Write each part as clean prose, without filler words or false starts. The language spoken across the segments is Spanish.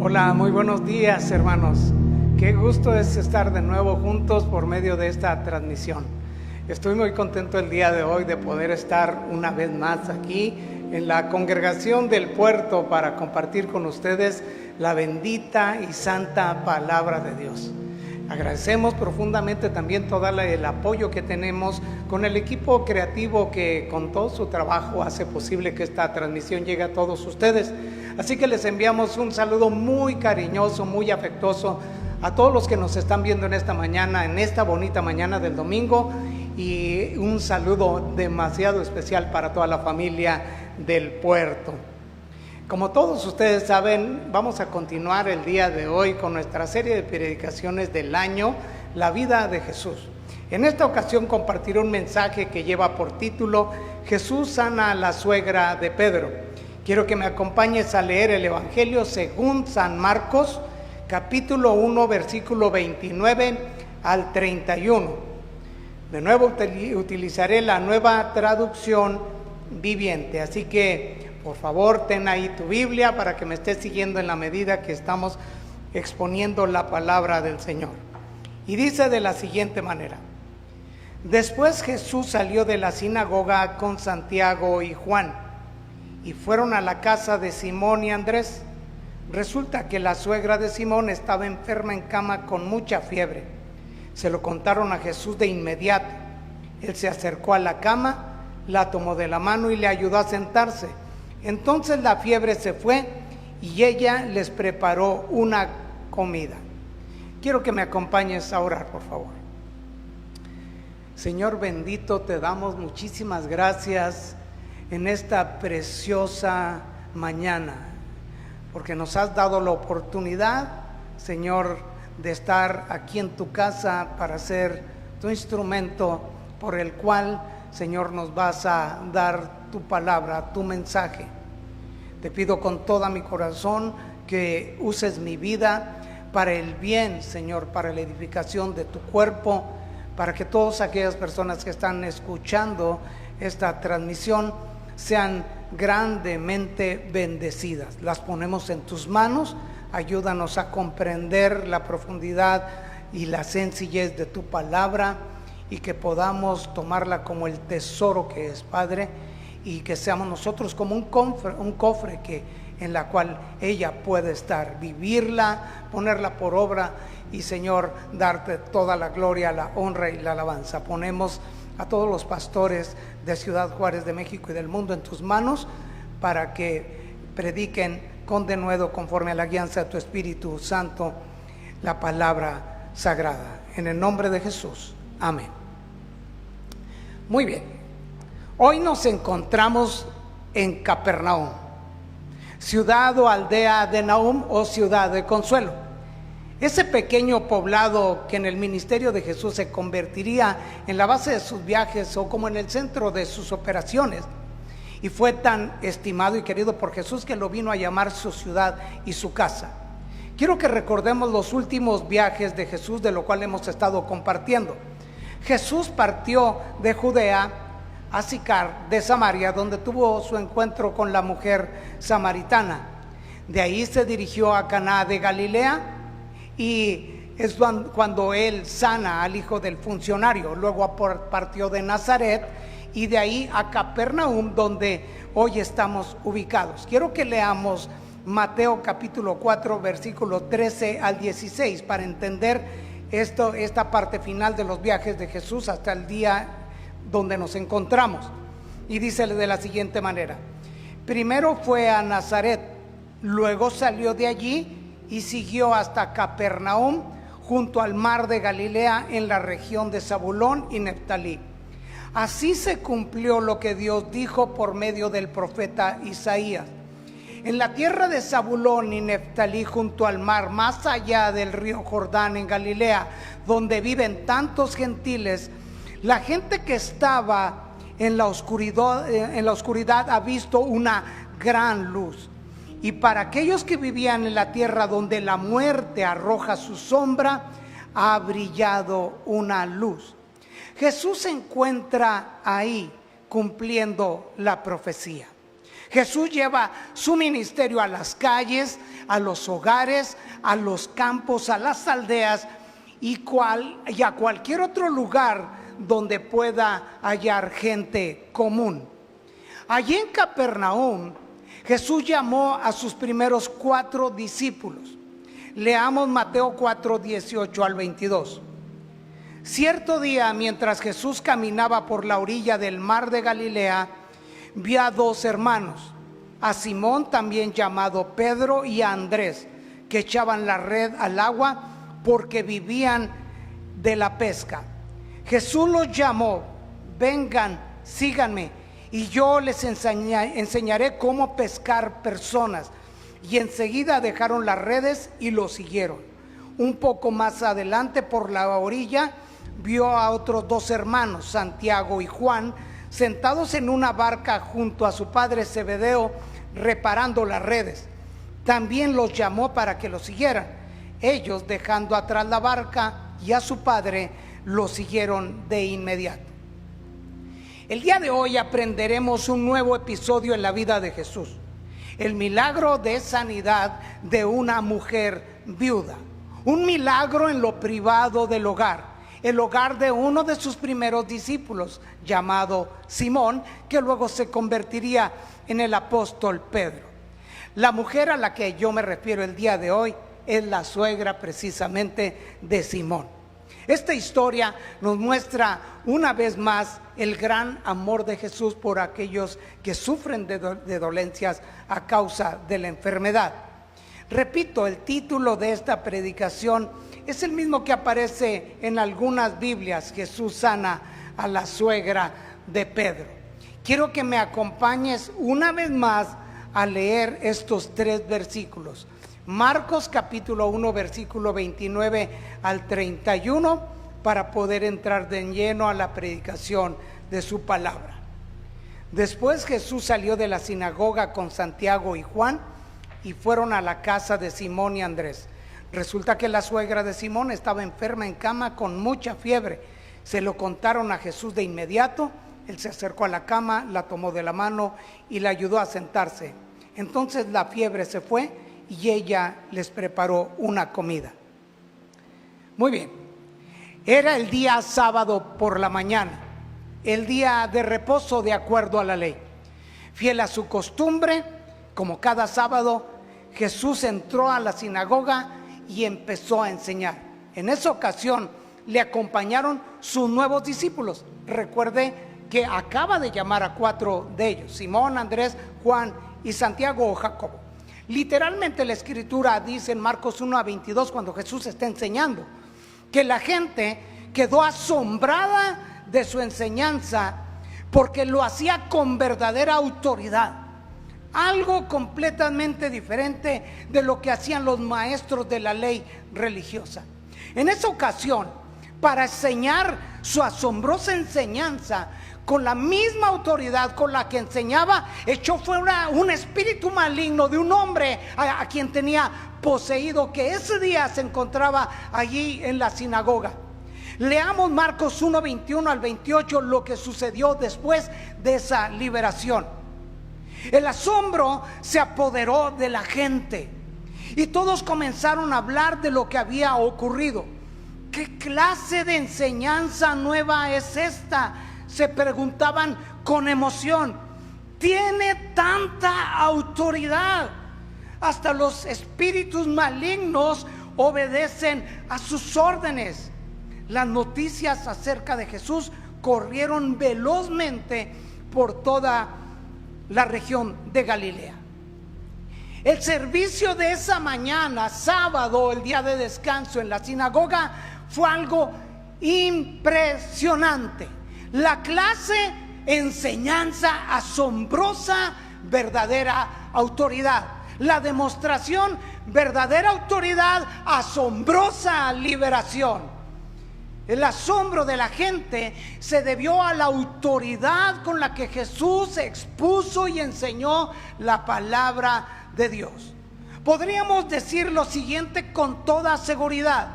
Hola, muy buenos días, hermanos. Qué gusto es estar de nuevo juntos por medio de esta transmisión. Estoy muy contento el día de hoy de poder estar una vez más aquí en la congregación del puerto para compartir con ustedes la bendita y santa palabra de Dios. Agradecemos profundamente también todo el apoyo que tenemos con el equipo creativo que con todo su trabajo hace posible que esta transmisión llegue a todos ustedes. Así que les enviamos un saludo muy cariñoso, muy afectuoso a todos los que nos están viendo en esta mañana, en esta bonita mañana del domingo, y un saludo demasiado especial para toda la familia del puerto. Como todos ustedes saben, vamos a continuar el día de hoy con nuestra serie de predicaciones del año, La vida de Jesús. En esta ocasión compartiré un mensaje que lleva por título Jesús sana a la suegra de Pedro. Quiero que me acompañes a leer el Evangelio según San Marcos, capítulo 1, versículo 29 al 31. De nuevo utilizaré la Nueva Traducción Viviente, así que por favor, ten ahí tu Biblia para que me estés siguiendo en la medida que estamos exponiendo la palabra del Señor. Y dice de la siguiente manera: Después Jesús salió de la sinagoga con Santiago y Juan, y fueron a la casa de Simón y Andrés. Resulta que la suegra de Simón estaba enferma en cama con mucha fiebre. Se lo contaron a Jesús de inmediato. Él se acercó a la cama, la tomó de la mano y le ayudó a sentarse. Entonces la fiebre se fue y ella les preparó una comida. Quiero que me acompañes a orar, por favor. Señor bendito, te damos muchísimas gracias en esta preciosa mañana, porque nos has dado la oportunidad, Señor, de estar aquí en tu casa para ser tu instrumento por el cual, Señor, nos vas a dar tu palabra, tu mensaje. Te pido con toda mi corazón que uses mi vida para el bien, Señor, para la edificación de tu cuerpo, para que todas aquellas personas que están escuchando esta transmisión sean grandemente bendecidas. Las ponemos en tus manos. Ayúdanos a comprender la profundidad y la sencillez de tu palabra, y que podamos tomarla como el tesoro que es, Padre, y que seamos nosotros como un cofre en la cual ella puede estar, vivirla, ponerla por obra y, Señor, darte toda la gloria, la honra y la alabanza. Ponemos a todos los pastores de Ciudad Juárez, de México y del mundo en tus manos para que prediquen con denuedo, conforme a la guianza de tu Espíritu Santo, la palabra sagrada. En el nombre de Jesús. Amén. Muy bien. Hoy nos encontramos en Capernaum, ciudad o aldea de Nahum o ciudad de Consuelo. Ese pequeño poblado que en el ministerio de Jesús se convertiría en la base de sus viajes o como en el centro de sus operaciones. Y fue tan estimado y querido por Jesús que lo vino a llamar su ciudad y su casa. Quiero que recordemos los últimos viajes de Jesús, de lo cual hemos estado compartiendo. Jesús partió de Judea a Sicar de Samaria, donde tuvo su encuentro con la mujer samaritana. De ahí se dirigió a Caná de Galilea, y es cuando él sana al hijo del funcionario. Luego partió de Nazaret y de ahí a Capernaum, donde hoy estamos ubicados. Quiero que leamos Mateo capítulo 4, versículo 13 al 16 para entender esta parte final de los viajes de Jesús hasta el día donde nos encontramos. Y dice de la siguiente manera: Primero fue a Nazaret, luego salió de allí y siguió hasta Capernaum, junto al mar de Galilea, en la región de Zabulón y Neftalí. Así se cumplió lo que Dios dijo por medio del profeta Isaías: En la tierra de Zabulón y Neftalí, junto al mar, más allá del río Jordán, en Galilea, donde viven tantos gentiles, la gente que estaba en la oscuridad ha visto una gran luz. Y para aquellos que vivían en la tierra donde la muerte arroja su sombra, ha brillado una luz. Jesús se encuentra ahí cumpliendo la profecía. Jesús lleva su ministerio a las calles, a los hogares, a los campos, a las aldeas y a cualquier otro lugar donde pueda hallar gente común. Allí en Capernaum, Jesús llamó a sus primeros 4 discípulos. Leamos Mateo 4, 18 al 22. Cierto día, mientras Jesús caminaba por la orilla del mar de Galilea, vio a 2 hermanos, a Simón, también llamado Pedro, y a Andrés, que echaban la red al agua porque vivían de la pesca. Jesús los llamó: vengan, síganme, y yo les enseñaré cómo pescar personas. Y enseguida dejaron las redes y lo siguieron. Un poco más adelante, por la orilla, vio a otros 2 hermanos, Santiago y Juan, sentados en una barca junto a su padre Zebedeo, reparando las redes. También los llamó para que lo siguieran. Ellos, dejando atrás la barca y a su padre, lo siguieron de inmediato. El día de hoy aprenderemos un nuevo episodio en la vida de Jesús: el milagro de sanidad de una mujer viuda. Un milagro en lo privado del hogar, el hogar de uno de sus primeros discípulos, llamado Simón, que luego se convertiría en el apóstol Pedro. La mujer a la que yo me refiero el día de hoy es la suegra precisamente de Simón. Esta historia nos muestra una vez más el gran amor de Jesús por aquellos que sufren de dolencias a causa de la enfermedad. Repito, el título de esta predicación es el mismo que aparece en algunas Biblias: Jesús sana a la suegra de Pedro. Quiero que me acompañes una vez más a leer estos 3 versículos. Marcos capítulo 1, versículo 29 al 31, para poder entrar de lleno a la predicación de su palabra. Después Jesús salió de la sinagoga con Santiago y Juan y fueron a la casa de Simón y Andrés. Resulta que la suegra de Simón estaba enferma en cama con mucha fiebre. Se lo contaron a Jesús de inmediato. Él se acercó a la cama, la tomó de la mano y la ayudó a sentarse. Entonces la fiebre se fue y ella les preparó una comida. Muy bien, era el día sábado por la mañana, el día de reposo de acuerdo a la ley. Fiel a su costumbre, como cada sábado, Jesús entró a la sinagoga y empezó a enseñar. En esa ocasión le acompañaron sus nuevos discípulos. Recuerde que acaba de llamar a 4 de ellos: Simón, Andrés, Juan y Santiago o Jacobo. Literalmente la escritura dice en Marcos 1 a 22, cuando Jesús está enseñando, que la gente quedó asombrada de su enseñanza porque lo hacía con verdadera autoridad. Algo completamente diferente de lo que hacían los maestros de la ley religiosa. En esa ocasión, para enseñar su asombrosa enseñanza, con la misma autoridad con la que enseñaba, echó fuera un espíritu maligno de un hombre a quien tenía poseído, que ese día se encontraba allí en la sinagoga. Leamos Marcos 1, 21 al 28, lo que sucedió después de esa liberación. El asombro se apoderó de la gente y todos comenzaron a hablar de lo que había ocurrido. ¿Qué clase de enseñanza nueva es esta?, se preguntaban con emoción. Tiene tanta autoridad. Hasta los espíritus malignos obedecen a sus órdenes. Las noticias acerca de Jesús corrieron velozmente por toda la región de Galilea. El servicio de esa mañana, sábado, el día de descanso en la sinagoga, fue algo impresionante. La clase, enseñanza asombrosa, verdadera autoridad. La demostración, verdadera autoridad, asombrosa liberación. El asombro de la gente se debió a la autoridad con la que Jesús expuso y enseñó la palabra de Dios. Podríamos decir lo siguiente con toda seguridad: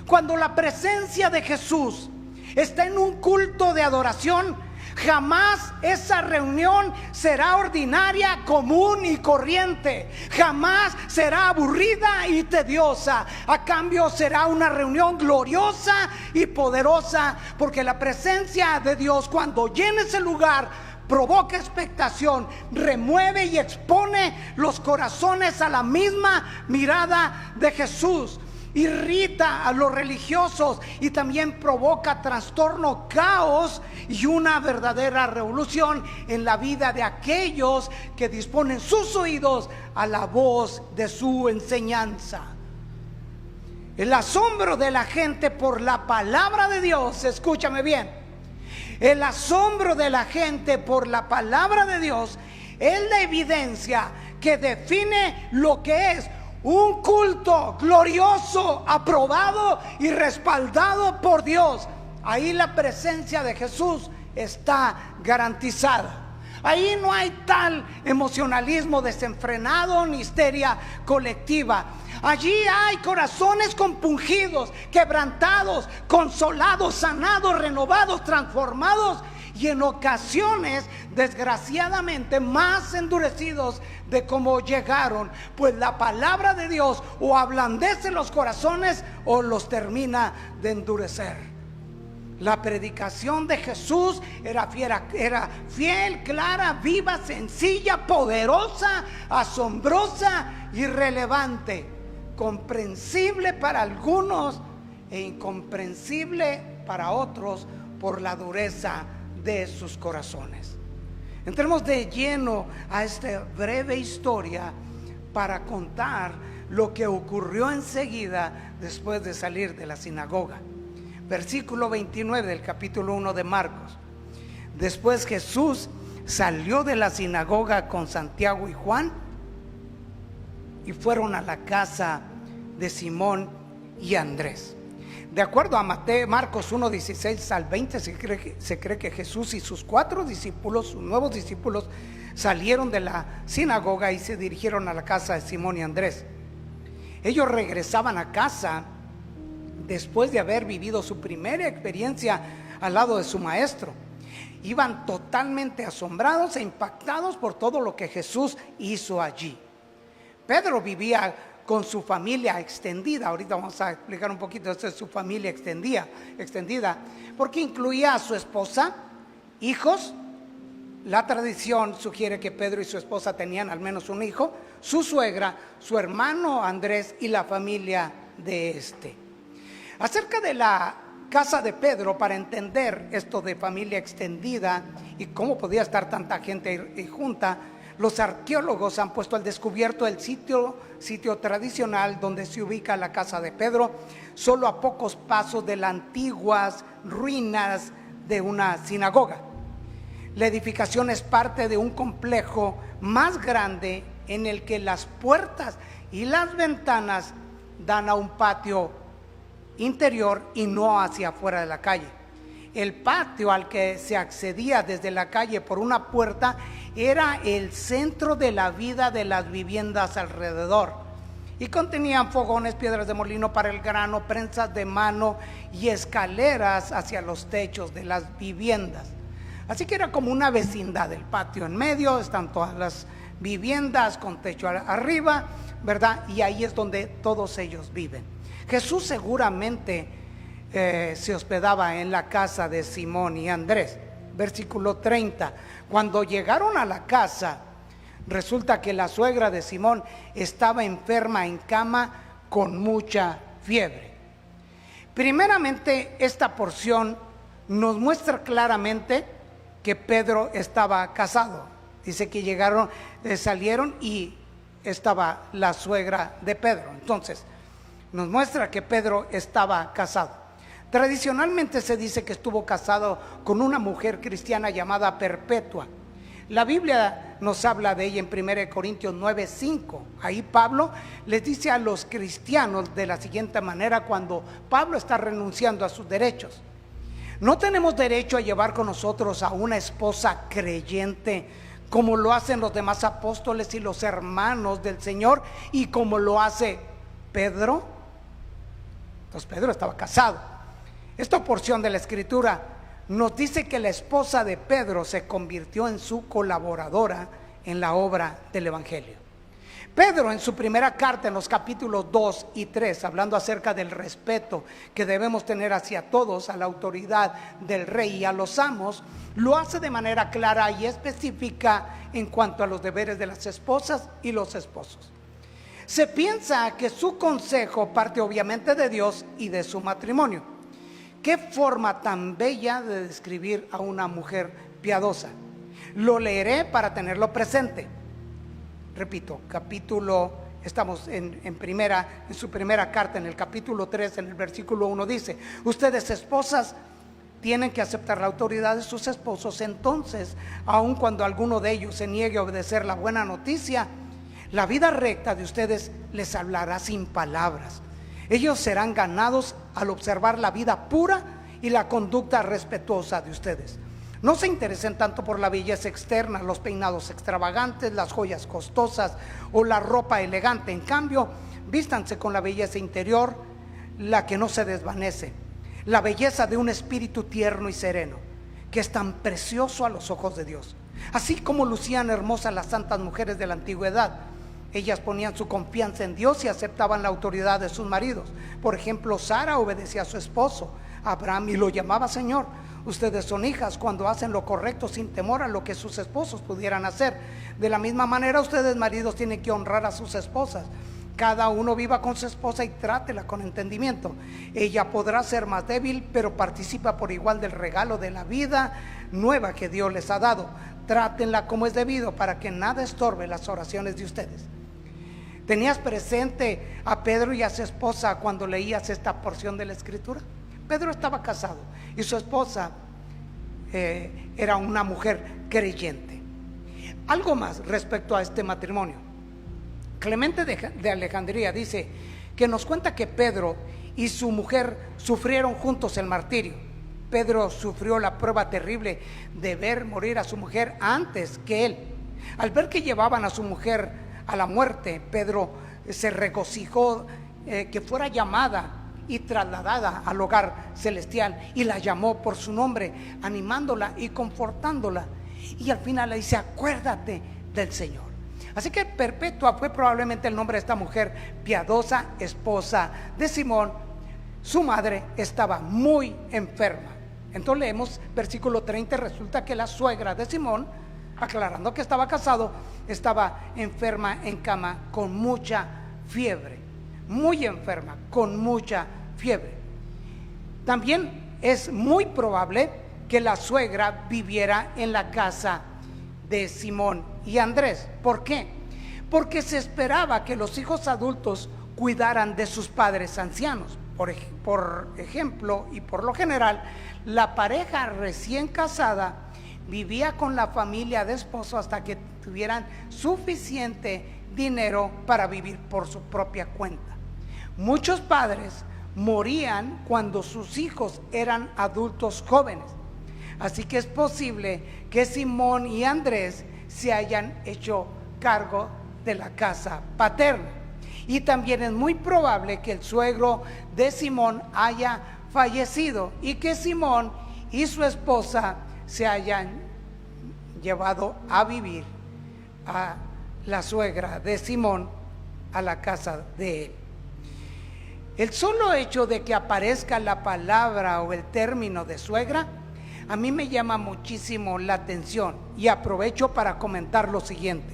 cuando la presencia de Jesús está en un culto de adoración, Jamás esa reunión será ordinaria, común y corriente. Jamás será aburrida y tediosa. A cambio será una reunión gloriosa y poderosa, porque la presencia de Dios, cuando llena ese lugar, provoca expectación, remueve y expone los corazones a la misma mirada de Jesús. Irrita a los religiosos y también provoca trastorno, caos y una verdadera revolución en la vida de aquellos que disponen sus oídos a la voz de su enseñanza. El asombro de la gente por la palabra de Dios, escúchame bien, el asombro de la gente por la palabra de Dios es la evidencia que define lo que es un culto glorioso, aprobado y respaldado por Dios. Ahí la presencia de Jesús está garantizada. Ahí no hay tal emocionalismo desenfrenado ni histeria colectiva. Allí hay corazones compungidos, quebrantados, consolados, sanados, renovados, transformados y en ocasiones, desgraciadamente, más endurecidos de cómo llegaron, pues la palabra de Dios o ablandece los corazones o los termina de endurecer. La predicación de Jesús era fiel, clara, viva, sencilla, poderosa, asombrosa y relevante, comprensible para algunos e incomprensible para otros por la dureza de sus corazones. Entremos de lleno a esta breve historia para contar lo que ocurrió enseguida después de salir de la sinagoga. Versículo 29 del capítulo 1 de Marcos. Después Jesús salió de la sinagoga con Santiago y Juan y fueron a la casa de Simón y Andrés. De acuerdo a Marcos 1, 16 al 20, se cree que Jesús y sus 4 discípulos, sus nuevos discípulos, salieron de la sinagoga y se dirigieron a la casa de Simón y Andrés. Ellos regresaban a casa después de haber vivido su primera experiencia al lado de su maestro. Iban totalmente asombrados e impactados por todo lo que Jesús hizo allí. Pedro vivía con su familia extendida. Ahorita vamos a explicar un poquito esto de su familia extendida, porque incluía a su esposa, hijos. La tradición sugiere que Pedro y su esposa tenían al menos un hijo, su suegra, su hermano Andrés y la familia de este. Acerca de la casa de Pedro, para entender esto de familia extendida y cómo podía estar tanta gente junta, los arqueólogos han puesto al descubierto el sitio tradicional donde se ubica la casa de Pedro, solo a pocos pasos de las antiguas ruinas de una sinagoga. La edificación es parte de un complejo más grande en el que las puertas y las ventanas dan a un patio interior y no hacia afuera de la calle. El patio al que se accedía desde la calle por una puerta era el centro de la vida de las viviendas alrededor y contenían fogones, piedras de molino para el grano, prensas de mano y escaleras hacia los techos de las viviendas. Así que era como una vecindad, el patio en medio, están todas las viviendas con techo arriba, ¿verdad? Y ahí es donde todos ellos viven. Jesús seguramente se hospedaba en la casa de Simón y Andrés. Versículo 30. Cuando llegaron a la casa, resulta que la suegra de Simón estaba enferma en cama con mucha fiebre. Primeramente, esta porción nos muestra claramente que Pedro estaba casado. Dice que salieron y estaba la suegra de Pedro. Entonces, nos muestra que Pedro estaba casado. Tradicionalmente se dice que estuvo casado con una mujer cristiana llamada Perpetua. La Biblia nos habla de ella en 1 Corintios 9:5. Ahí Pablo les dice a los cristianos de la siguiente manera cuando Pablo está renunciando a sus derechos: no tenemos derecho a llevar con nosotros a una esposa creyente como lo hacen los demás apóstoles y los hermanos del Señor y como lo hace Pedro. Entonces Pedro estaba casado. Esta porción de la escritura nos dice que la esposa de Pedro se convirtió en su colaboradora en la obra del Evangelio. Pedro, en su primera carta, en los capítulos 2 y 3, hablando acerca del respeto que debemos tener hacia todos, a la autoridad del rey y a los amos, lo hace de manera clara y específica en cuanto a los deberes de las esposas y los esposos. Se piensa que su consejo parte obviamente de Dios y de su matrimonio. Qué forma tan bella de describir a una mujer piadosa. Lo leeré para tenerlo presente. Repito, estamos en su primera carta, en el capítulo 3, en el versículo 1 dice: ustedes esposas tienen que aceptar la autoridad de sus esposos. Entonces, aun cuando alguno de ellos se niegue a obedecer la buena noticia, la vida recta de ustedes les hablará sin palabras. Ellos serán ganados al observar la vida pura y la conducta respetuosa de ustedes. No se interesen tanto por la belleza externa, los peinados extravagantes, las joyas costosas o la ropa elegante. En cambio, vístanse con la belleza interior, la que no se desvanece, la belleza de un espíritu tierno y sereno, que es tan precioso a los ojos de Dios. Así como lucían hermosas las santas mujeres de la antigüedad, ellas ponían su confianza en Dios y aceptaban la autoridad de sus maridos. Por ejemplo, Sara obedecía a su esposo Abraham y lo llamaba Señor. Ustedes son hijas cuando hacen lo correcto sin temor a lo que sus esposos pudieran hacer. De la misma manera, ustedes maridos tienen que honrar a sus esposas. Cada uno viva con su esposa y trátela con entendimiento. Ella podrá ser más débil, pero participa por igual del regalo de la vida nueva que Dios les ha dado. Trátenla como es debido para que nada estorbe las oraciones de ustedes. ¿Tenías presente a Pedro y a su esposa cuando leías esta porción de la Escritura? Pedro estaba casado y su esposa era una mujer creyente. Algo más respecto a este matrimonio. Clemente de Alejandría dice que nos cuenta que Pedro y su mujer sufrieron juntos el martirio. Pedro sufrió la prueba terrible de ver morir a su mujer antes que él. Al ver que llevaban a su mujer a la muerte, Pedro se regocijó que fuera llamada y trasladada al hogar celestial, y la llamó por su nombre, animándola y confortándola. Y al final le dice: acuérdate del Señor. Así que Perpetua fue probablemente el nombre de esta mujer piadosa, esposa de Simón. Su madre estaba muy enferma. Entonces leemos versículo 30, resulta que la suegra de Simón, aclarando que estaba casado, estaba enferma en cama con mucha fiebre, muy enferma, con mucha fiebre. También es muy probable que la suegra viviera en la casa de Simón y Andrés. ¿Por qué? Porque se esperaba que los hijos adultos cuidaran de sus padres ancianos. Por ejemplo, y por lo general, la pareja recién casada vivía con la familia de esposo hasta que tuvieran suficiente dinero para vivir por su propia cuenta. Muchos padres morían cuando sus hijos eran adultos jóvenes. Así que es posible que Simón y Andrés se hayan hecho cargo de la casa paterna. Y también es muy probable que el suegro de Simón haya fallecido y que Simón y su esposa se hayan llevado a vivir a la suegra de Simón a la casa de él. El solo hecho de que aparezca la palabra o el término de suegra a mí me llama muchísimo la atención, y aprovecho para comentar lo siguiente.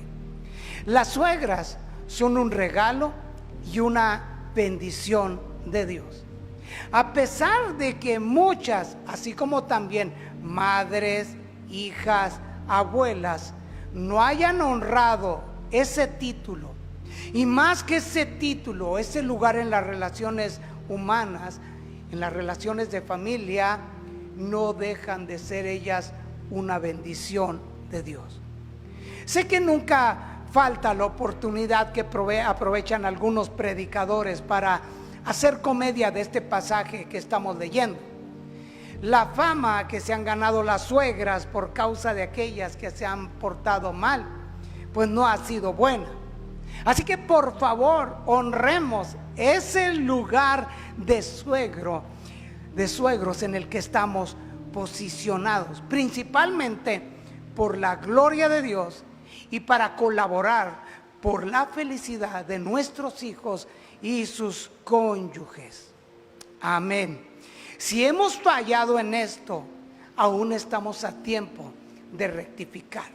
Las suegras son un regalo y una bendición de Dios. A pesar de que muchas, así como también madres, hijas, abuelas, no hayan honrado ese título, y más que ese título, ese lugar en las relaciones humanas, en las relaciones de familia, no dejan de ser ellas una bendición de Dios. Sé que nunca falta la oportunidad que aprovechan algunos predicadores para hacer comedia de este pasaje que estamos leyendo. La fama que se han ganado las suegras por causa de aquellas que se han portado mal, pues no ha sido buena. Así que por favor, honremos ese lugar de suegros en el que estamos posicionados principalmente por la gloria de Dios y para colaborar por la felicidad de nuestros hijos y sus cónyuges. Amén. Si hemos fallado en esto, aún estamos a tiempo de rectificar.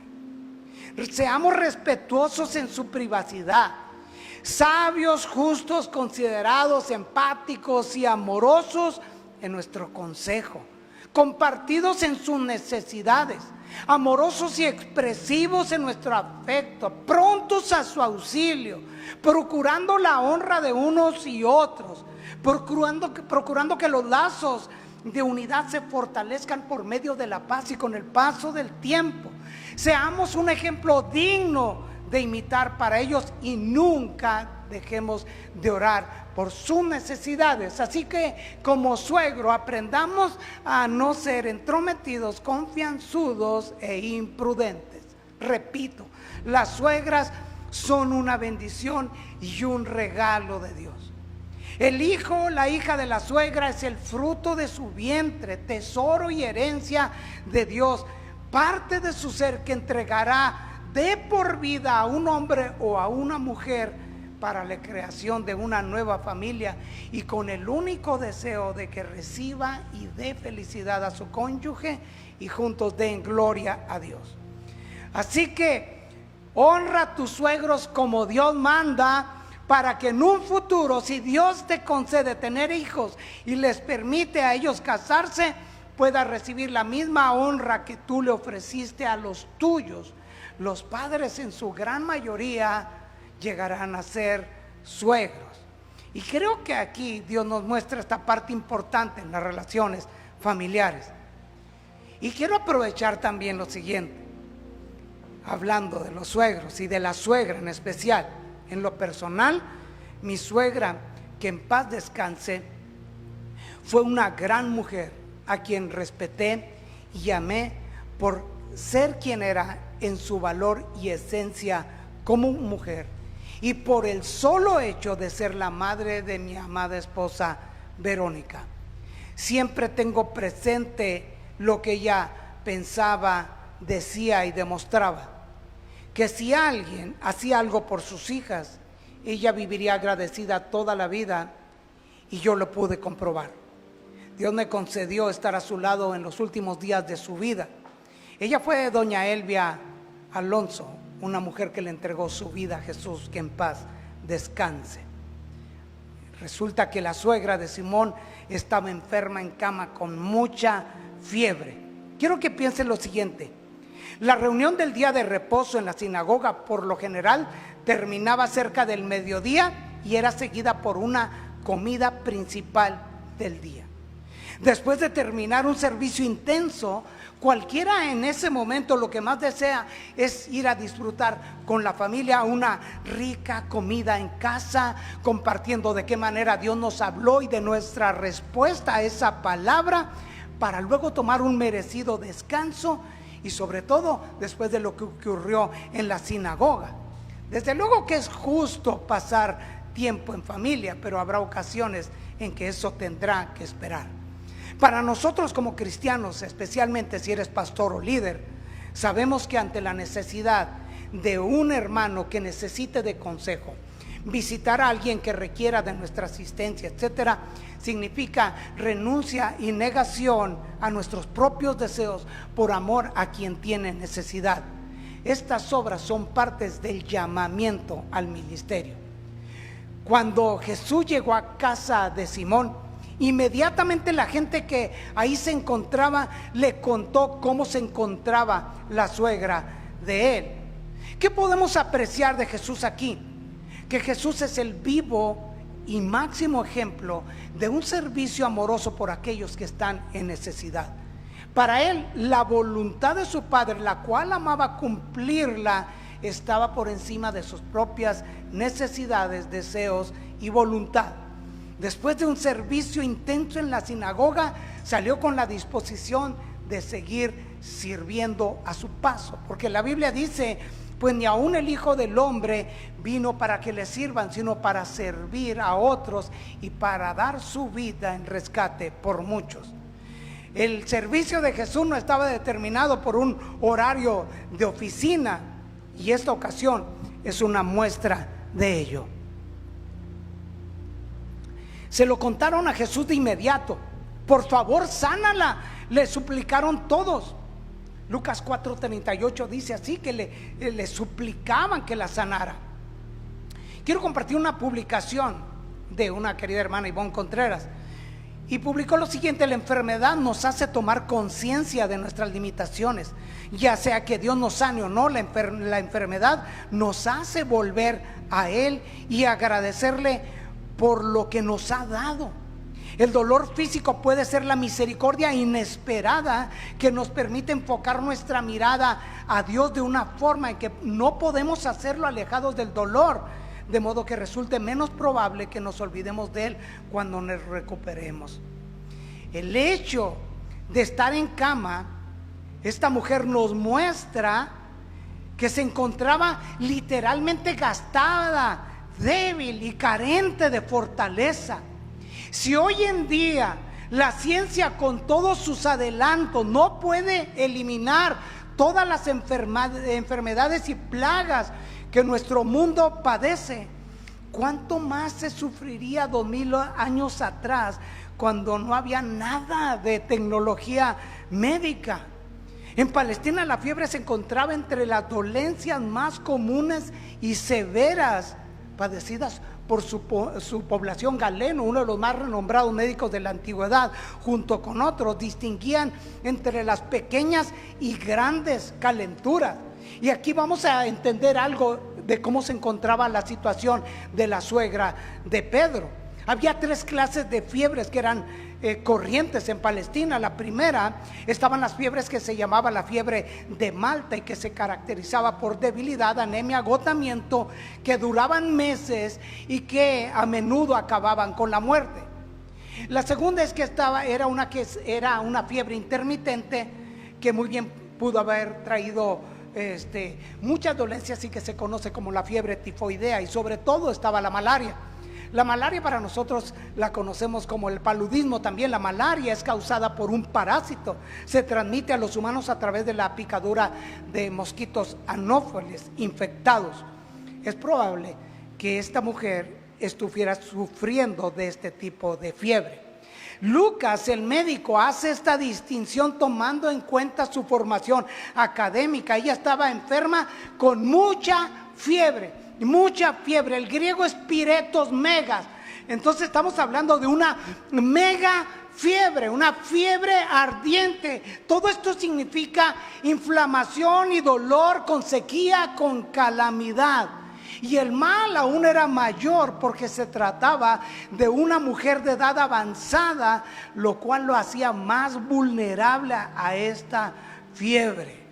Seamos respetuosos en su privacidad, sabios, justos, considerados, empáticos y amorosos en nuestro consejo, compartidos en sus necesidades, amorosos y expresivos en nuestro afecto, prontos a su auxilio, procurando la honra de unos y otros, procurando que los lazos de unidad se fortalezcan por medio de la paz y con el paso del tiempo. Seamos un ejemplo digno de imitar para ellos y nunca dejemos de orar por sus necesidades. Así que como suegro aprendamos a no ser entrometidos, confianzudos e imprudentes. Repito, las suegras son una bendición y un regalo de Dios. El hijo, la hija de la suegra es el fruto de su vientre, tesoro y herencia de Dios, parte de su ser que entregará de por vida a un hombre o a una mujer para la creación de una nueva familia y con el único deseo de que reciba y dé felicidad a su cónyuge y juntos den gloria a Dios. Así que honra a tus suegros como Dios manda, para que en un futuro, si Dios te concede tener hijos y les permite a ellos casarse, pueda recibir la misma honra que tú le ofreciste a los tuyos. Los padres en su gran mayoría llegarán a ser suegros. Y creo que aquí Dios nos muestra esta parte importante en las relaciones familiares. Y quiero aprovechar también lo siguiente, hablando de los suegros y de la suegra en especial. En lo personal, mi suegra, que en paz descanse, fue una gran mujer a quien respeté y amé por ser quien era en su valor y esencia como mujer, y por el solo hecho de ser la madre de mi amada esposa Verónica. Siempre tengo presente lo que ella pensaba, decía y demostraba, que si alguien hacía algo por sus hijas, ella viviría agradecida toda la vida, y yo lo pude comprobar. Dios me concedió estar a su lado en los últimos días de su vida. Ella fue doña Elvia Alonso, una mujer que le entregó su vida a Jesús, que en paz descanse. Resulta que la suegra de Simón estaba enferma en cama con mucha fiebre. Quiero que piensen lo siguiente: la reunión del día de reposo en la sinagoga por lo general terminaba cerca del mediodía y era seguida por una comida principal del día. Después de terminar un servicio intenso, cualquiera en ese momento lo que más desea es ir a disfrutar con la familia una rica comida en casa, compartiendo de qué manera Dios nos habló y de nuestra respuesta a esa palabra, para luego tomar un merecido descanso, y sobre todo después de lo que ocurrió en la sinagoga. Desde luego que es justo pasar tiempo en familia, pero habrá ocasiones en que eso tendrá que esperar. Para nosotros como cristianos, especialmente si eres pastor o líder, sabemos que ante la necesidad de un hermano que necesite de consejo, visitar a alguien que requiera de nuestra asistencia, etcétera, significa renuncia y negación a nuestros propios deseos por amor a quien tiene necesidad. Estas obras son partes del llamamiento al ministerio. Cuando Jesús llegó a casa de Simón, inmediatamente la gente que ahí se encontraba le contó cómo se encontraba la suegra de él. ¿Qué podemos apreciar de Jesús aquí? Que Jesús es el vivo y máximo ejemplo de un servicio amoroso por aquellos que están en necesidad. Para él, la voluntad de su Padre, la cual amaba cumplirla, estaba por encima de sus propias necesidades, deseos y voluntad. Después de un servicio intenso en la sinagoga, salió con la disposición de seguir sirviendo a su paso, porque la Biblia dice: pues ni aún el Hijo del Hombre vino para que le sirvan, sino para servir a otros y para dar su vida en rescate por muchos. El servicio de Jesús no estaba determinado por un horario de oficina, y esta ocasión es una muestra de ello. Se lo contaron a Jesús de inmediato. Por favor, sánala, le suplicaron todos. Lucas 4:38 dice así, que le suplicaban que la sanara. Quiero compartir una publicación de una querida hermana, Ivonne Contreras, y publicó lo siguiente: la enfermedad nos hace tomar conciencia de nuestras limitaciones, ya sea que Dios nos sane o no. La enfermedad nos hace volver a Él y agradecerle por lo que nos ha dado. El dolor físico puede ser la misericordia inesperada que nos permite enfocar nuestra mirada a Dios de una forma en que no podemos hacerlo alejados del dolor, de modo que resulte menos probable que nos olvidemos de Él cuando nos recuperemos. El hecho de estar en cama, esta mujer nos muestra que se encontraba literalmente gastada, débil y carente de fortaleza. Si hoy en día la ciencia, con todos sus adelantos, no puede eliminar todas las enfermedades y plagas que nuestro mundo padece, ¿cuánto más se sufriría 2000 años atrás, cuando no había nada de tecnología médica? En Palestina la fiebre se encontraba entre las dolencias más comunes y severas padecidas por su población. Galeno, uno de los más renombrados médicos de la antigüedad, junto con otros, distinguían entre las pequeñas y grandes calenturas. Y aquí vamos a entender algo de cómo se encontraba la situación de la suegra de Pedro. Había 3 clases de fiebres que eran corrientes en Palestina. La primera, estaban las fiebres que se llamaba la fiebre de Malta, y que se caracterizaba por debilidad, anemia, agotamiento, que duraban meses y que a menudo acababan con la muerte. La segunda es que era una fiebre intermitente, que muy bien pudo haber traído muchas dolencias, y que se conoce como la fiebre tifoidea, y sobre todo estaba la malaria. La malaria para nosotros la conocemos como el paludismo. También la malaria es causada por un parásito, se transmite a los humanos a través de la picadura de mosquitos anófeles infectados. Es probable que esta mujer estuviera sufriendo de este tipo de fiebre. Lucas, el médico, hace esta distinción tomando en cuenta su formación académica. Ella estaba enferma con mucha fiebre. El griego es piretos megas. Entonces estamos hablando de una mega fiebre, una fiebre ardiente. Todo esto significa inflamación y dolor, con sequía, con calamidad. Y el mal aún era mayor, porque se trataba de una mujer de edad avanzada, lo cual lo hacía más vulnerable a esta fiebre.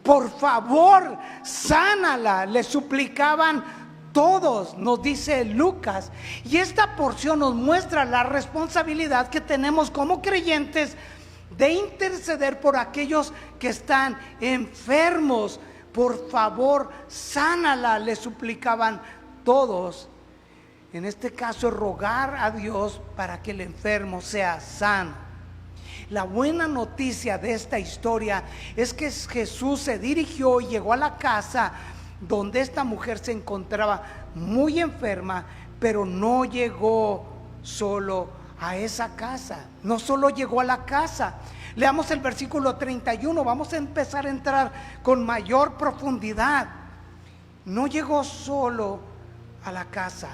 Por favor, sánala, le suplicaban todos, nos dice Lucas. Y esta porción nos muestra la responsabilidad que tenemos como creyentes de interceder por aquellos que están enfermos. Por favor, sánala, le suplicaban todos. En este caso, rogar a Dios para que el enfermo sea sano. La buena noticia de esta historia es que Jesús se dirigió y llegó a la casa donde esta mujer se encontraba muy enferma, pero no llegó solo a esa casa. No solo llegó a la casa. Leamos el versículo 31, vamos a empezar a entrar con mayor profundidad. No llegó solo a la casa.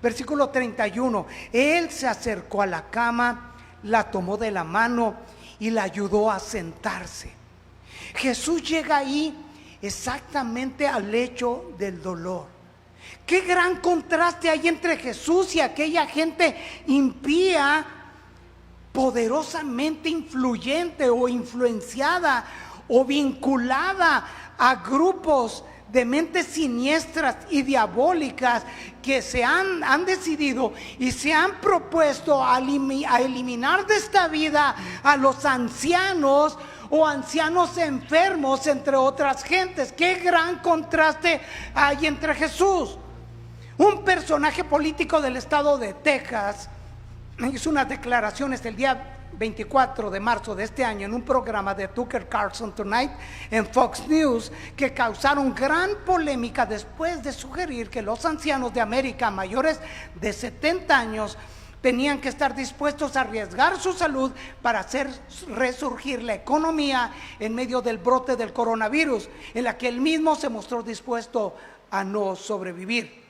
Versículo 31, él se acercó a la cama, la tomó de la mano y la ayudó a sentarse. Jesús llega ahí exactamente al lecho del dolor. Qué gran contraste hay entre Jesús y aquella gente impía, poderosamente influyente o influenciada o vinculada a grupos de mentes siniestras y diabólicas que se han decidido y se han propuesto a eliminar de esta vida a los ancianos o ancianos enfermos, entre otras gentes. Qué gran contraste hay entre Jesús, un personaje político del estado de Texas, hizo unas declaraciones el día 24 de marzo de este año en un programa de Tucker Carlson Tonight en Fox News, que causaron gran polémica después de sugerir que los ancianos de América mayores de 70 años tenían que estar dispuestos a arriesgar su salud para hacer resurgir la economía en medio del brote del coronavirus, en la que él mismo se mostró dispuesto a no sobrevivir.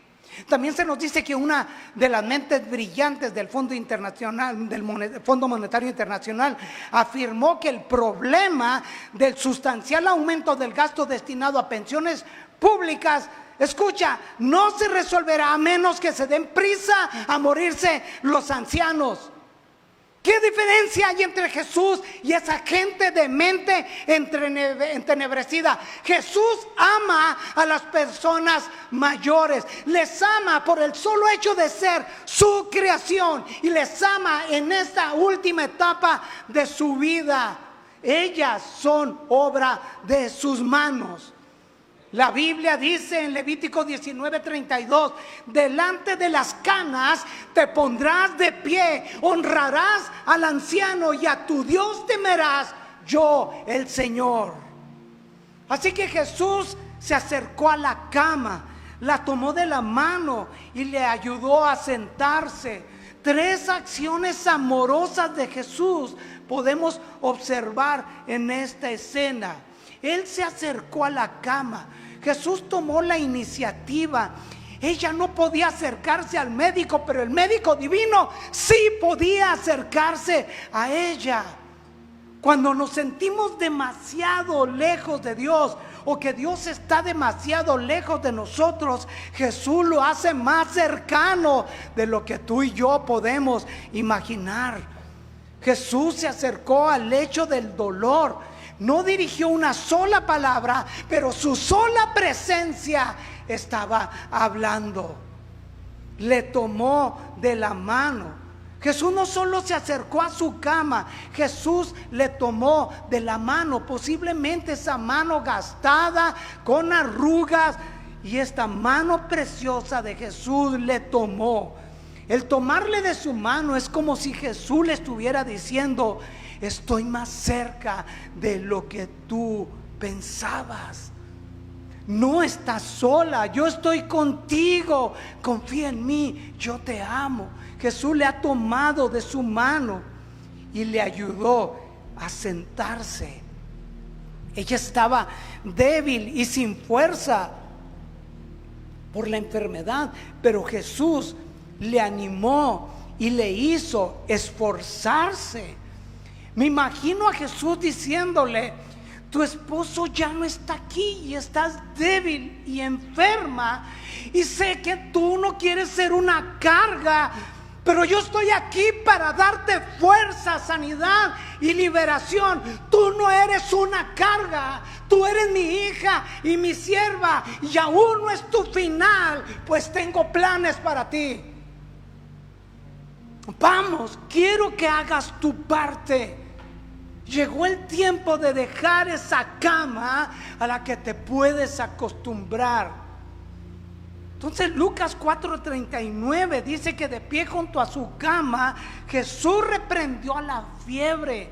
También se nos dice que una de las mentes brillantes del Fondo Internacional, del Fondo Monetario Internacional, afirmó que el problema del sustancial aumento del gasto destinado a pensiones públicas, escucha, no se resolverá a menos que se den prisa a morirse los ancianos. ¿Qué diferencia hay entre Jesús y esa gente de mente entenebrecida? Jesús ama a las personas mayores, les ama por el solo hecho de ser su creación y les ama en esta última etapa de su vida. Ellas son obra de sus manos. La Biblia dice en Levítico 19:32, delante de las canas te pondrás de pie, honrarás al anciano y a tu Dios temerás, yo el Señor. Así que Jesús se acercó a la cama, la tomó de la mano y le ayudó a sentarse. 3 acciones amorosas de Jesús podemos observar en esta escena. Él se acercó a la cama. Jesús tomó la iniciativa. Ella no podía acercarse al médico, pero el médico divino sí podía acercarse a ella. Cuando nos sentimos demasiado lejos de Dios, o que Dios está demasiado lejos de nosotros, Jesús lo hace más cercano de lo que tú y yo podemos imaginar. Jesús se acercó al lecho del dolor. No dirigió una sola palabra, pero su sola presencia estaba hablando. Le tomó de la mano. Jesús no solo se acercó a su cama, Jesús le tomó de la mano, posiblemente esa mano gastada, con arrugas, y esta mano preciosa de Jesús le tomó. El tomarle de su mano es como si Jesús le estuviera diciendo: estoy más cerca de lo que tú pensabas. No estás sola, yo estoy contigo. Confía en mí, yo te amo. Jesús le ha tomado de su mano y le ayudó a sentarse. Ella estaba débil y sin fuerza por la enfermedad, pero Jesús le animó y le hizo esforzarse. Me imagino a Jesús diciéndole: tu esposo ya no está aquí y estás débil y enferma, y sé que tú no quieres ser una carga, pero yo estoy aquí para darte fuerza, sanidad y liberación. Tú no eres una carga, tú eres mi hija y mi sierva, y aún no es tu final, pues tengo planes para ti. Vamos, quiero que hagas tu parte. Llegó el tiempo de dejar esa cama a la que te puedes acostumbrar. Entonces Lucas 4:39 dice que de pie junto a su cama Jesús reprendió a la fiebre,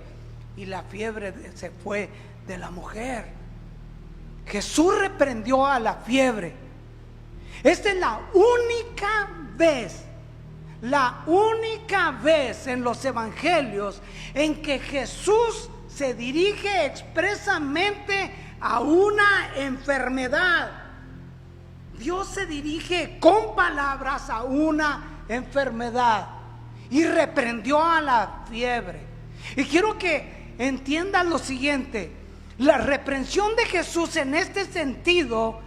y la fiebre se fue de la mujer. Jesús reprendió a la fiebre. Esta es la única vez en los evangelios en que Jesús se dirige expresamente a una enfermedad. Dios se dirige con palabras a una enfermedad y reprendió a la fiebre. Y quiero que entiendan lo siguiente: la reprensión de Jesús en este sentido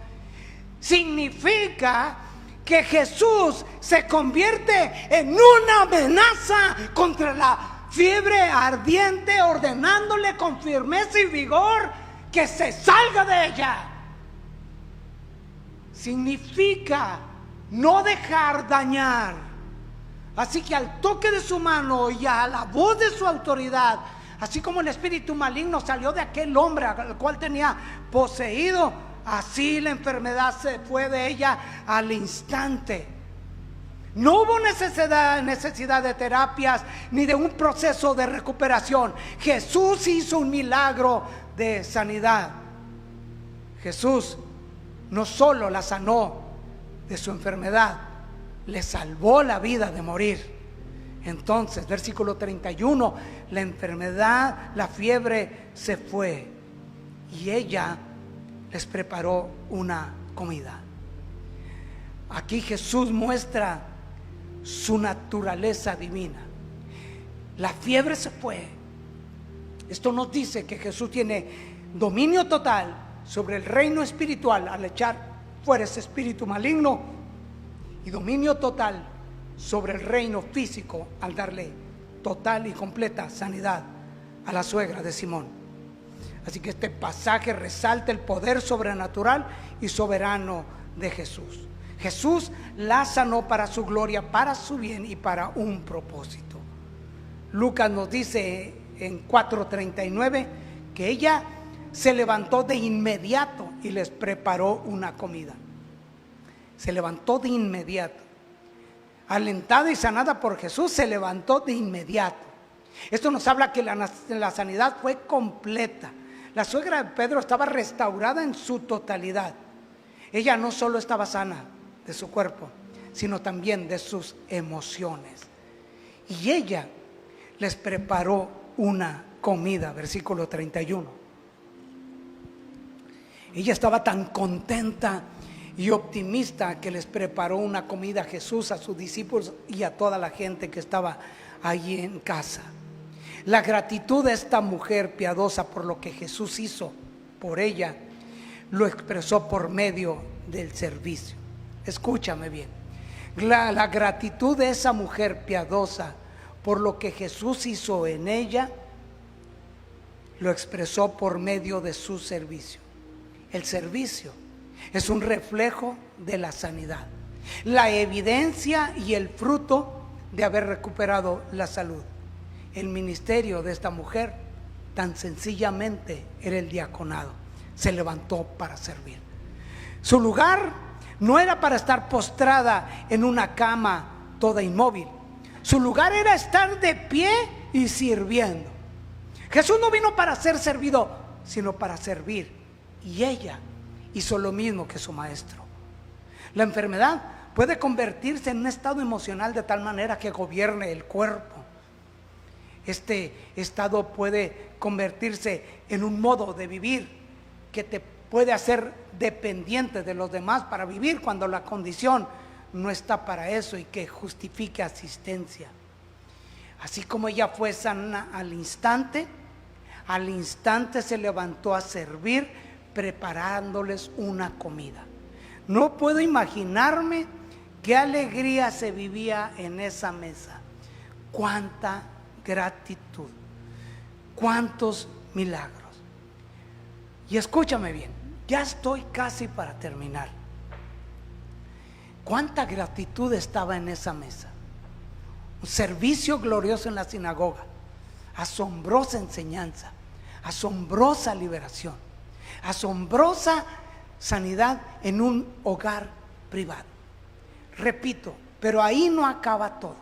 significa que Jesús se convierte en una amenaza contra la fiebre ardiente, ordenándole con firmeza y vigor que se salga de ella. Significa no dejar dañar. Así que al toque de su mano y a la voz de su autoridad, así como el espíritu maligno salió de aquel hombre al cual tenía poseído, así la enfermedad se fue de ella al instante. No hubo necesidad de terapias ni de un proceso de recuperación. Jesús hizo un milagro de sanidad. Jesús no solo la sanó de su enfermedad, le salvó la vida de morir. Entonces, versículo 31, la enfermedad, la fiebre se fue y ella les preparó una comida. Aquí Jesús muestra su naturaleza divina. La fiebre se fue. Esto nos dice que Jesús tiene dominio total sobre el reino espiritual al echar fuera ese espíritu maligno, y dominio total sobre el reino físico al darle total y completa sanidad a la suegra de Simón. Así que este pasaje resalta el poder sobrenatural y soberano de Jesús. Jesús la sanó para su gloria, para su bien y para un propósito. Lucas nos dice en 4:39 que ella se levantó de inmediato y les preparó una comida. Se levantó de inmediato. Alentada y sanada por Jesús, se levantó de inmediato. Esto nos habla que la sanidad fue completa. La suegra de Pedro estaba restaurada en su totalidad. Ella no solo estaba sana de su cuerpo, sino también de sus emociones. Y ella les preparó una comida, versículo 31. Ella estaba tan contenta y optimista que les preparó una comida a Jesús, a sus discípulos y a toda la gente que estaba allí en casa. La gratitud de esta mujer piadosa por lo que Jesús hizo por ella, lo expresó por medio del servicio. Escúchame bien. La gratitud de esa mujer piadosa por lo que Jesús hizo en ella, lo expresó por medio de su servicio. El servicio es un reflejo de la sanidad, la evidencia y el fruto de haber recuperado la salud. El ministerio de esta mujer tan sencillamente era el diaconado. Se levantó para servir. Su lugar no era para estar postrada en una cama toda inmóvil. Su lugar era estar de pie y sirviendo. Jesús no vino para ser servido, sino para servir. Y ella hizo lo mismo que su maestro. La enfermedad puede convertirse en un estado emocional de tal manera que gobierne el cuerpo. Este estado puede convertirse en un modo de vivir que te puede hacer dependiente de los demás para vivir, cuando la condición no está para eso y que justifique asistencia. Así como ella fue sana al instante se levantó a servir, preparándoles una comida. No puedo imaginarme qué alegría se vivía en esa mesa. Cuánta gratitud, cuántos milagros. Y escúchame bien, ya estoy casi para terminar. Cuánta gratitud estaba en esa mesa. Un servicio glorioso en la sinagoga, asombrosa enseñanza, asombrosa liberación, asombrosa sanidad en un hogar privado. Repito, pero ahí no acaba todo.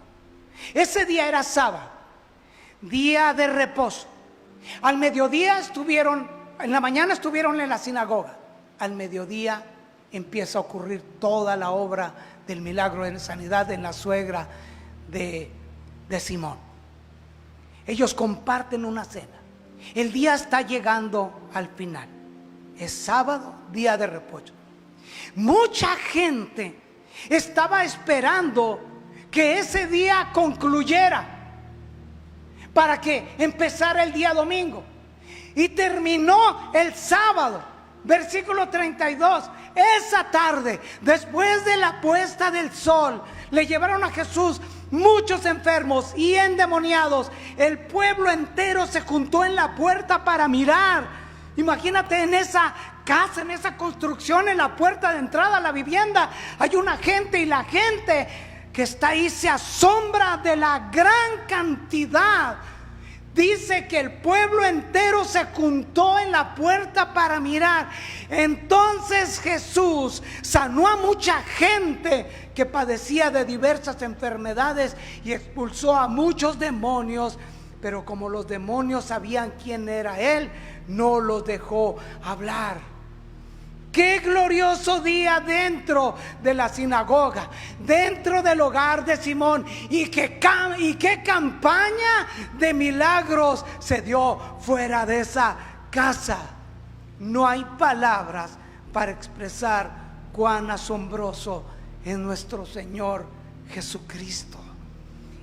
Ese día era sábado, día de reposo. Al mediodía en la mañana estuvieron en la sinagoga. Al mediodía empieza a ocurrir toda la obra del milagro de sanidad en la suegra de Simón. Ellos comparten una cena. El día está llegando al final. Es sábado, día de reposo. Mucha gente estaba esperando que ese día concluyera para que empezara el día domingo. Y terminó el sábado. Versículo 32. Esa tarde, después de la puesta del sol, le llevaron a Jesús muchos enfermos y endemoniados. El pueblo entero se juntó en la puerta para mirar. Imagínate, en esa casa, en esa construcción, en la puerta de entrada a la vivienda, hay una gente, y la gente que está ahí se asombra de la gran cantidad Dice que el pueblo entero se juntó en la puerta para mirar. Entonces Jesús sanó a mucha gente que padecía de diversas enfermedades y expulsó a muchos demonios. Pero como los demonios sabían quién era Él, no los dejó hablar. Qué glorioso día dentro de la sinagoga, dentro del hogar de Simón, y qué campaña de milagros se dio fuera de esa casa. No hay palabras para expresar cuán asombroso es nuestro Señor Jesucristo.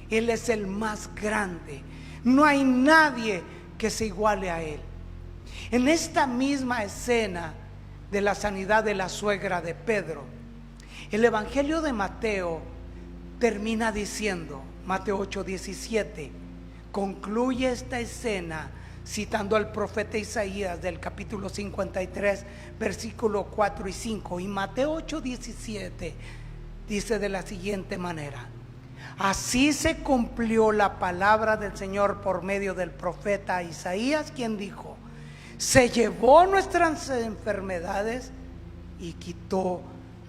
Él es el más grande. No hay nadie que se iguale a Él. En esta misma escena de la sanidad de la suegra de Pedro, el Evangelio de Mateo termina diciendo, Mateo 8:17, concluye esta escena citando al profeta Isaías del capítulo 53, versículo 4 y 5. Y Mateo 8:17 dice de la siguiente manera: así se cumplió la palabra del Señor por medio del profeta Isaías, quien dijo: se llevó nuestras enfermedades y quitó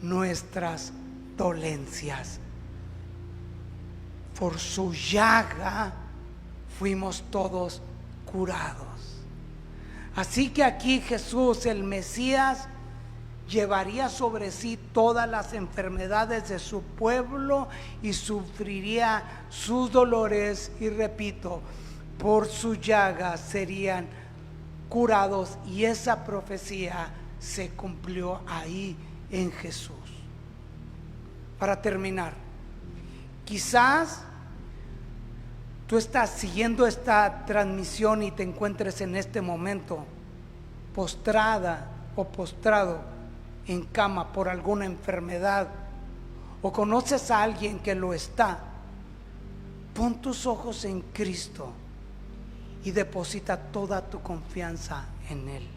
nuestras dolencias. Por su llaga fuimos todos curados. Así que aquí Jesús, el Mesías, llevaría sobre sí todas las enfermedades de su pueblo y sufriría sus dolores. Y repito, por su llaga serían curados, y esa profecía se cumplió ahí en Jesús. Para terminar, quizás tú estás siguiendo esta transmisión y te encuentres en este momento postrada o postrado en cama por alguna enfermedad, o conoces a alguien que lo está. Pon tus ojos en Cristo y deposita toda tu confianza en Él.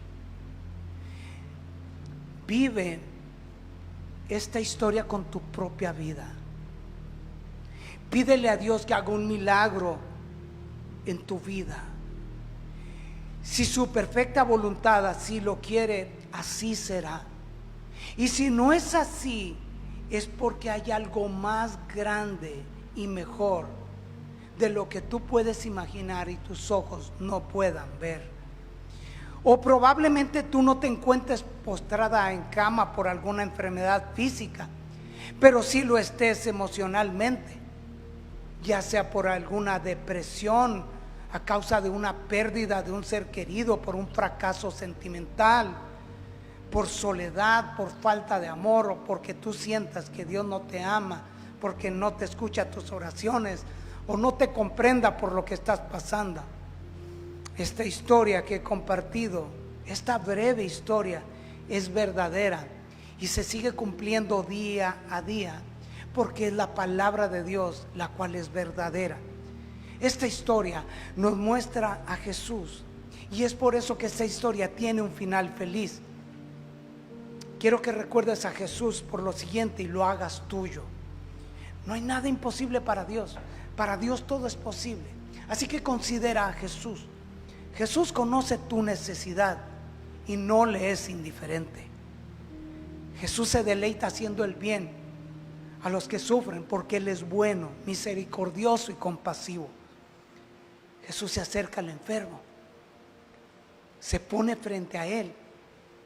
Vive esta historia con tu propia vida. Pídele a Dios que haga un milagro en tu vida. Si su perfecta voluntad así lo quiere, así será. Y si no es así, es porque hay algo más grande y mejor de lo que tú puedes imaginar y tus ojos no puedan ver. O probablemente tú no te encuentres postrada en cama por alguna enfermedad física, pero sí lo estés emocionalmente, ya sea por alguna depresión a causa de una pérdida de un ser querido, por un fracaso sentimental, por soledad, por falta de amor, o porque tú sientas que Dios no te ama, porque no te escucha tus oraciones, o no te comprenda por lo que estás pasando. Esta historia que he compartido, esta breve historia, es verdadera y se sigue cumpliendo día a día, porque es la palabra de Dios la cual es verdadera. Esta historia nos muestra a Jesús, y es por eso que esta historia tiene un final feliz. Quiero que recuerdes a Jesús por lo siguiente y lo hagas tuyo. No hay nada imposible para Dios. Para Dios todo es posible. Así que considera a Jesús. Jesús conoce tu necesidad y no le es indiferente. Jesús se deleita haciendo el bien a los que sufren, porque Él es bueno, misericordioso y compasivo. Jesús se acerca al enfermo, se pone frente a él,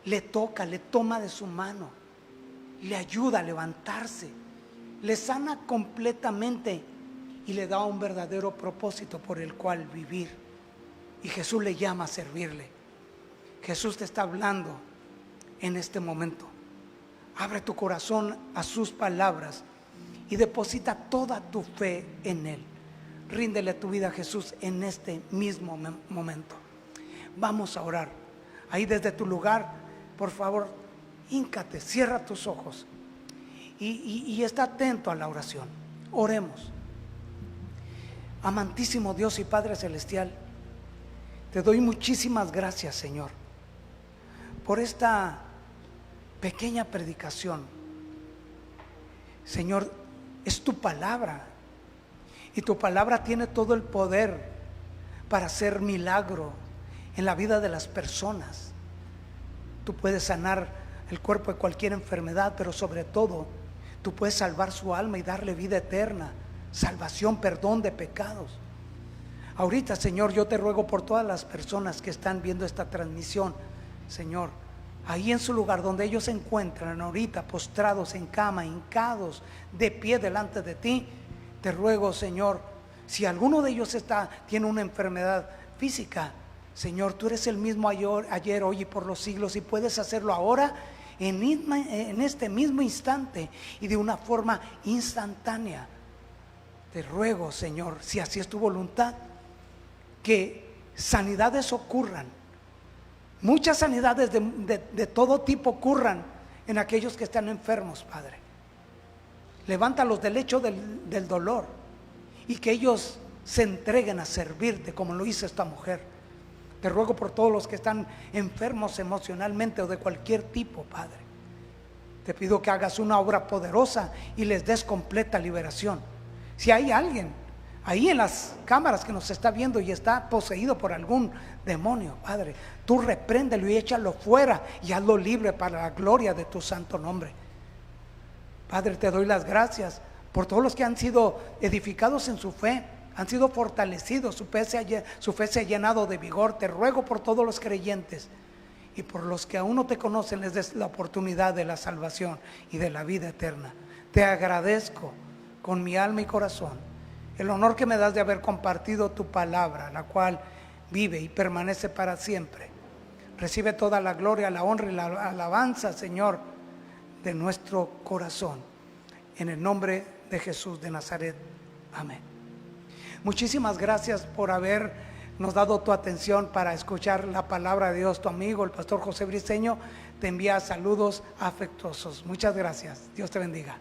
le toca, le toma de su mano, le ayuda a levantarse, le sana completamente y le da un verdadero propósito por el cual vivir. Y Jesús le llama a servirle. Jesús te está hablando en este momento. Abre tu corazón a sus palabras y deposita toda tu fe en Él. Ríndele tu vida a Jesús en este mismo momento. Vamos a orar. Ahí desde tu lugar, por favor, híncate, cierra tus ojos y está atento a la oración. Oremos. Amantísimo Dios y Padre Celestial, te doy muchísimas gracias, Señor, por esta pequeña predicación. Señor, es tu palabra, y tu palabra tiene todo el poder para hacer milagro en la vida de las personas. Tú puedes sanar el cuerpo de cualquier enfermedad, pero sobre todo tú puedes salvar su alma y darle vida eterna, salvación, perdón de pecados. Ahorita, Señor, yo te ruego por todas las personas que están viendo esta transmisión, Señor, ahí en su lugar donde ellos se encuentran ahorita, postrados en cama, hincados, de pie delante de ti, te ruego, Señor, si alguno de ellos tiene una enfermedad física, Señor, tú eres el mismo ayer, hoy y por los siglos, y puedes hacerlo ahora, en este mismo instante y de una forma instantánea. Te ruego, Señor, si así es tu voluntad, que sanidades ocurran, muchas sanidades de todo tipo ocurran en aquellos que están enfermos, Padre. Levántalos del lecho del dolor y que ellos se entreguen a servirte como lo hizo esta mujer. Te ruego por todos los que están enfermos emocionalmente o de cualquier tipo, Padre. Te pido que hagas una obra poderosa y les des completa liberación. Si hay alguien ahí en las cámaras que nos está viendo y está poseído por algún demonio, Padre, tú repréndelo y échalo fuera y hazlo libre para la gloria de tu santo nombre. Padre, te doy las gracias por todos los que han sido edificados en su fe, han sido fortalecidos, su fe se ha llenado de vigor. Te ruego por todos los creyentes y por los que aún no te conocen, les des la oportunidad de la salvación y de la vida eterna. Te agradezco con mi alma y corazón el honor que me das de haber compartido tu palabra, la cual vive y permanece para siempre. Recibe toda la gloria, la honra y la alabanza, Señor, de nuestro corazón. En el nombre de Jesús de Nazaret. Amén. Muchísimas gracias por habernos dado tu atención para escuchar la palabra de Dios. Tu amigo, el pastor José Briceño, te envía saludos afectuosos. Muchas gracias. Dios te bendiga.